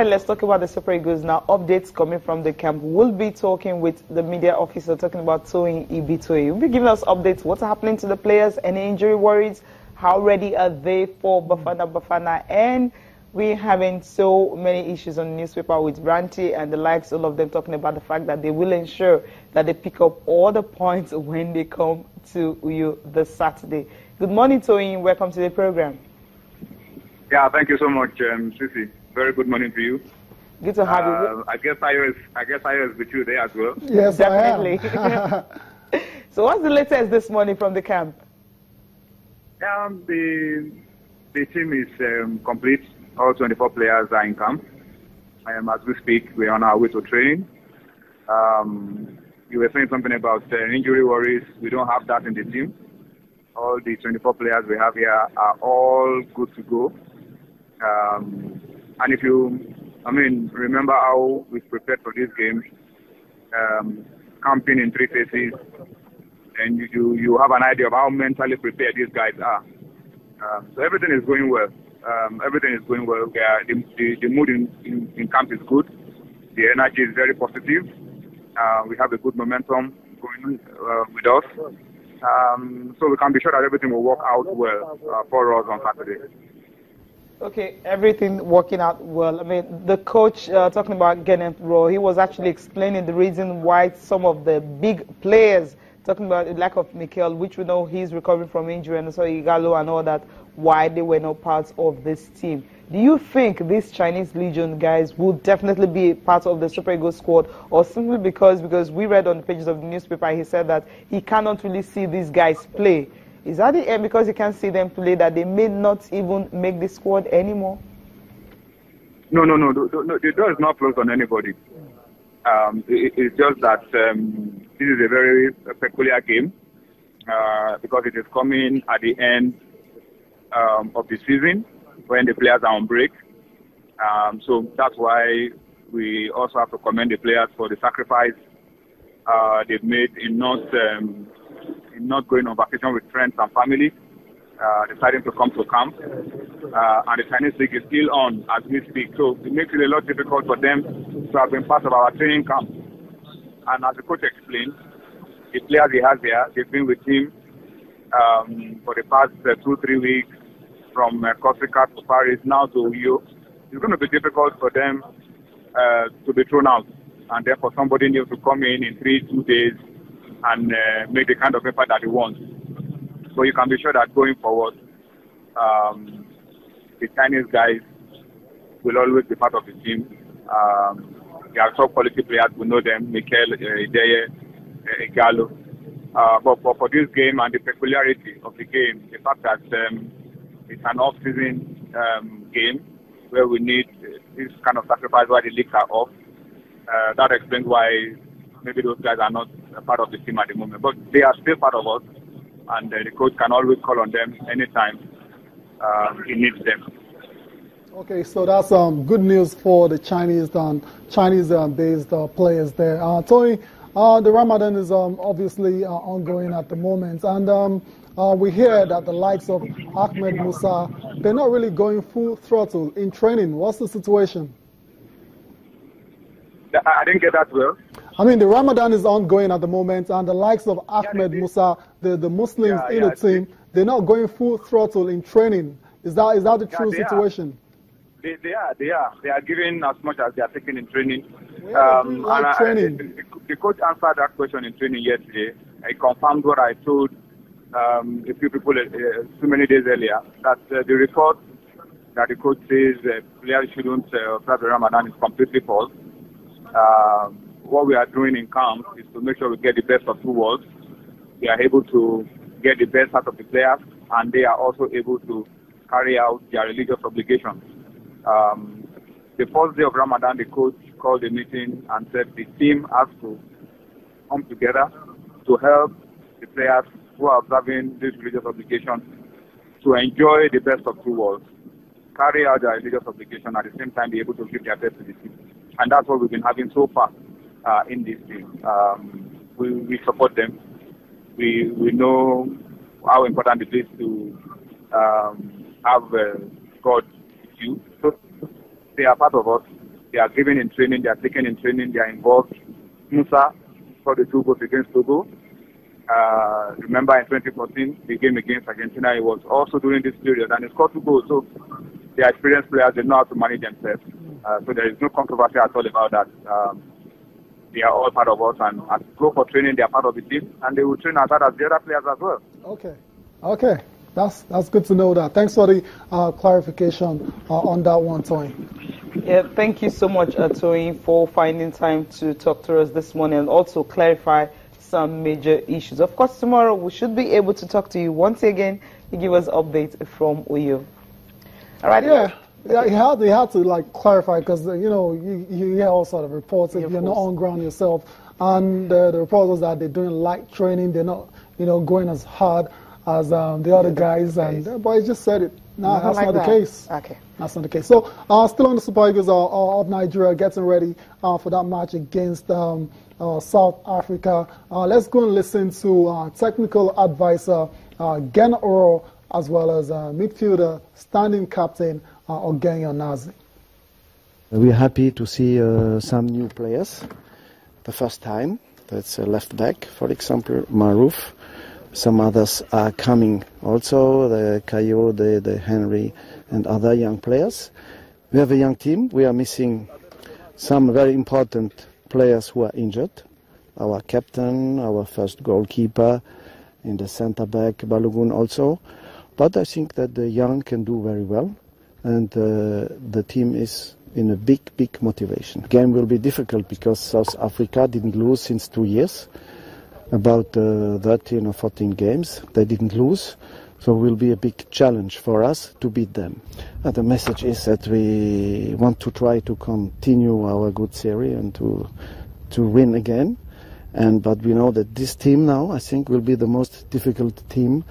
right, let's talk about the Super Eagles now. Updates coming from the camp. We'll be talking with the media officer, talking about Toyin Ibitoye. We'll be giving us updates. What's happening to the players? Any injury worries? How ready are they for Bafana? And we're having so many issues on the newspaper with Branty and the likes, all of them talking about the fact that they will ensure that they pick up all the points when they come to you this Saturday. Good morning, Toyin. Welcome to the program. Yeah, thank you so much, Sisi. Very good morning to you. Good to have you. I guess I was with you there as well. Yes, definitely. So, what's the latest this morning from the camp? The team is complete. All 24 players are in camp. As we speak, we're on our way to training. You were saying something about injury worries. We don't have that in the team. All the 24 players we have here are all good to go. And if you, remember how we prepared for this game, camping in 3 phases, and you have an idea of how mentally prepared these guys are. So everything is going well. Everything is going well. The mood in camp is good. The energy is very positive. We have a good momentum going with us. So we can be sure that everything will work out well for us on Saturday. Okay, everything working out well. I mean, the coach talking about Rohr, he was actually explaining the reason why some of the big players, talking about the lack of Mikel, which we know he's recovering from injury, and so Igalo and all that, why they were not part of this team. Do you think these Chinese Legion guys will definitely be part of the Super Eagles squad, or simply because we read on the pages of the newspaper, he said that he cannot really see these guys play? Is that the end because he can't see them play that they may not even make the squad anymore? No. The door is not closed on anybody. It's just that this is a very peculiar game because it is coming at the end of the season when the players are on break. So that's why we also have to commend the players for the sacrifice they've made in not going on vacation with friends and family, deciding to come to camp. And the Chinese League is still on as we speak. So it makes it a lot difficult for them to have been part of our training camp. And as the coach explained, the players he has there, they've been with him for the past 2-3 weeks, from Corsica to Paris, now to Rio. It's going to be difficult for them to be thrown out. And therefore somebody new to come in 2 days and make the kind of impact that he wants. So you can be sure that going forward, the Chinese guys will always be part of the team. They are top quality players, we know them, Mikel, Ideye, Igalo. But for this game and the peculiarity of the game, the fact that it's an off-season game where we need this kind of sacrifice while the leagues are off, that explains why maybe those guys are not a part of the team at the moment. But they are still part of us, and the coach can always call on them anytime he needs them. Okay, so that's good news for the Chinese-based players there. Tony, the Ramadan is obviously ongoing at the moment, and we hear that the likes of Ahmed Musa, they're not really going full throttle in training. What's the situation? I didn't get that well. I mean, the Ramadan is ongoing at the moment, and the likes of Ahmed Musa, the Muslims in the team, they're not going full throttle in training. Is that the true situation? They are giving as much as they are taking in training. Training. The coach answered that question in training yesterday. I confirmed what I told a few people too many days earlier, that the report that the coach says players shouldn't observe the Ramadan is completely false. What we are doing in camp is to make sure we get the best of 2 worlds. We are able to get the best out of the players, and they are also able to carry out their religious obligations. The first day of Ramadan, the coach called a meeting and said the team has to come together to help the players who are observing this religious obligation to enjoy the best of 2 worlds, carry out their religious obligation, at the same time be able to give their best to the team. And that's what we've been having so far in this team. We support them. We know how important it is to have God with you. So they are part of us. They are given in training, they are taken in training, they are involved. Musa scored the 2 goals against Togo. Remember in 2014, the game against Argentina, it was also during this period, and he scored 2 goals. So they are experienced players, they know how to manage themselves. So there is no controversy at all about that. They are all part of us, and as we go for training, they are part of the team, and they will train as hard as the other players as well. Okay. That's good to know that. Thanks for the clarification on that one, Tony. Yeah, thank you so much, Tony, for finding time to talk to us this morning and also clarify some major issues. Of course, tomorrow we should be able to talk to you once again to give us updates from Uyo. All right. Yeah, you had to like clarify because you hear all sort of reports if you're not on ground yourself, and the report was that they're doing light training, they're not going as hard as the other guys, but I just said it. No, that's not the case. Okay, that's not the case. So still on the Super Eagles of Nigeria, getting ready for that match against South Africa. Let's go and listen to technical advisor Rohr, as well as midfielder, standing captain Ogenyo Nazi. We're happy to see some new players. The first time, that's a left back, for example, Maruf. Some others are coming also, the Kayo, the Henry, and other young players. We have a young team. We are missing some very important players who are injured. Our captain, our first goalkeeper, in the centre back, Balogun also. But I think that the young can do very well, and the team is in a big motivation. The game will be difficult because South Africa didn't lose since 2 years. About 13 or 14 games, they didn't lose, so it will be a big challenge for us to beat them. And the message is that we want to try to continue our good series and to win again. But we know that this team now, I think, will be the most difficult team.